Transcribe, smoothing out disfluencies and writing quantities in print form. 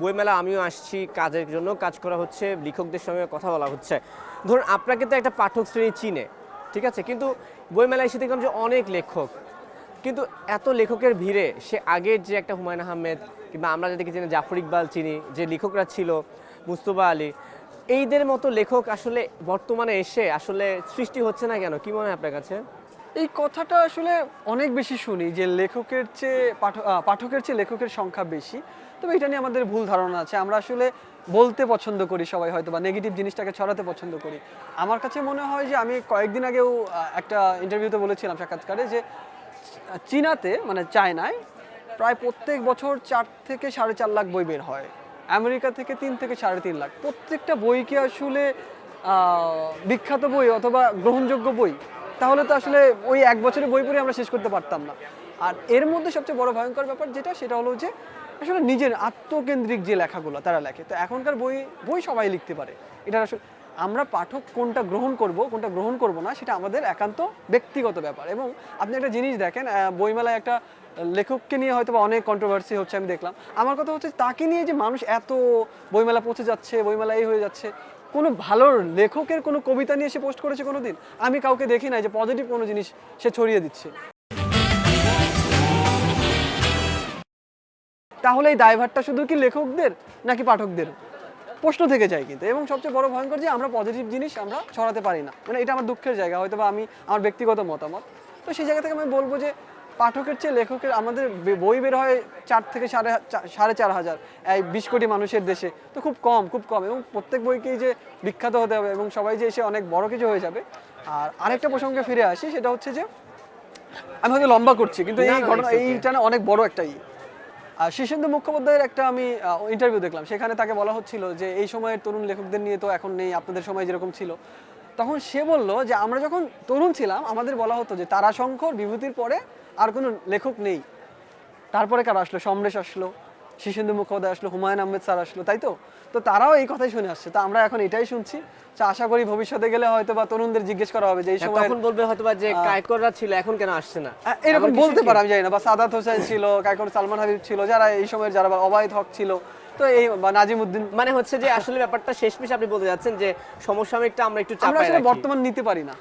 বইমেলা আমিও আসছি কাজের জন্য, কাজ করা হচ্ছে, লেখকদের সঙ্গে কথা বলা হচ্ছে। ধরুন আপনাকে তো একটা পাঠক শ্রেণী চিনে, ঠিক আছে, কিন্তু বইমেলায় এসে দেখলাম যে অনেক লেখক, কিন্তু এত লেখকের ভিড়ে সে আগের যে একটা হুমায়ুন আহমেদ কিংবা আমরা যাদেরকে চিনি জাফর ইকবাল চিনি, যে লেখকরা ছিল মুস্তফা আলী, এইদের মতো লেখক আসলে বর্তমানে এসে আসলে সৃষ্টি হচ্ছে না কেন? কি মনে হয় আপনার কাছে? এই কথাটা আসলে অনেক বেশি শুনি যে লেখকের চেয়ে পাঠকের চেয়ে লেখকের সংখ্যা বেশি। তবে এটা নিয়ে আমাদের ভুল ধারণা আছে। আমরা আসলে বলতে পছন্দ করি সবাই, হয়তো বা নেগেটিভ জিনিসটাকে ছড়াতে পছন্দ করি। আমার কাছে মনে হয় যে আমি কয়েকদিন আগেও একটা ইন্টারভিউতে বলেছিলাম, সাক্ষাৎকারে, যে চীনাতে মানে চায়নায় প্রায় প্রত্যেক বছর 4 থেকে 4.5 লাখ বই বের হয়। আমেরিকা থেকে 3 থেকে 3.5 লাখ। প্রত্যেকটা বই কি আসলে বিখ্যাত বই অথবা গ্রহণযোগ্য বই? তাহলে তো আসলে ওই এক বছরে বই পড়ে আমরা শেষ করতে পারতাম না। আর এর মধ্যে সবচেয়ে বড় ভয়ঙ্কর ব্যাপার যেটা, সেটা হলো যে আসলে নিজের আত্মকেন্দ্রিক যে লেখাগুলো তারা লেখে। তো এখনকার বই বই সবাই লিখতে পারে। এটা আসলে আমরা পাঠক কোনটা গ্রহণ করব কোনটা গ্রহণ করব না, সেটা আমাদের একান্ত ব্যক্তিগত ব্যাপার। এবং আপনি একটা জিনিস দেখেন, বইমেলায় একটা লেখককে নিয়ে হয়তো অনেক কন্ট্রোভার্সি হচ্ছে, আমি দেখলাম। আমার কথা হচ্ছে তাকে নিয়ে যে মানুষ এত বইমেলা পৌঁছে যাচ্ছে, বইমেলা এই হয়ে যাচ্ছে, কোনো ভালো লেখকের কোনো কবিতা নিয়ে সে পোস্ট করেছে কোনোদিন? আমি কাউকে দেখি নাই যে পজিটিভ কোনো জিনিস সে ছড়িয়ে দিচ্ছে। তাহলে এই দায়ভারটা শুধু কি লেখকদের নাকি পাঠকদের? প্রশ্ন থেকে যায় কিন্তু। এবং সবচেয়ে বড় ভয়ঙ্কর যে আমরা পজিটিভ জিনিস আমরা ছড়াতে পারি না। মানে এটা আমার দুঃখের জায়গা, হয়তো বা আমি আমার ব্যক্তিগত মতামত। তো সেই জায়গা থেকে আমি বলবো যে পাঠকের চেয়ে লেখকের, আমাদের বই বের হয় 4 থেকে 4.5 হাজার এই 20 কোটি মানুষের দেশে, তো খুব কম, খুব কম। এবং প্রত্যেক বইকেই যে বিখ্যাত হতে হবে এবং সবাই যে এসে অনেক বড় কিছু হয়ে যাবে। আর আরেকটা প্রসঙ্গে ফিরে আসি, সেটা হচ্ছে যে আমি হয়তো লম্বা করছি, কিন্তু এই ঘটনা, এইটা না অনেক বড় একটা আর শীর্ষেন্দু মুখোপাধ্যায়ের একটা আমি ইন্টারভিউ দেখলাম, সেখানে তাকে বলা হচ্ছিল যে এই সময়ের তরুণ লেখকদের নিয়ে তো এখন নেই, আপনাদের সময় যেরকম ছিল। তখন সে বলল যে আমরা যখন তরুণ ছিলাম আমাদের বলা হতো যে তারাশঙ্কর, বিভূতির পরে আর কোনো লেখক নেই। তারপরে কারা আসলো? সমরেশ আসলো, শীর্ষেন্দু মুখোপাধ্যায় আসলো, হুমায়ুন আহমেদ স্যার আসলো, তাই তো? তো তারাও এই কথাই শুনে আসছে। তো আমরা এখন এটাই শুনছি। আশা করি ভবিষ্যতে গেলে হয়তো বা তরুণদের জিজ্ঞেস করা হবে যে এই সময়, তখন বলবে হয়তো বা যে কায়কররা ছিল এখন কেন আসছে না, এরকম বলতে পারে, আমি জানি না। বা সাদাত হোসেন ছিল, কায়কর, সালমান হাবিব ছিল, যারা এই সময়ের, যারা অবায়দ হক ছিল, তো এই বা নাজিমউদ্দিন। মানে হচ্ছে যে আসলে ব্যাপারটা শেষমেশ আপনি বলতে যাচ্ছেন যে সমসাময়িকটা আমরা একটু আমরা চাপায় আসলে রাখি। বর্তমান নিতে পারি না।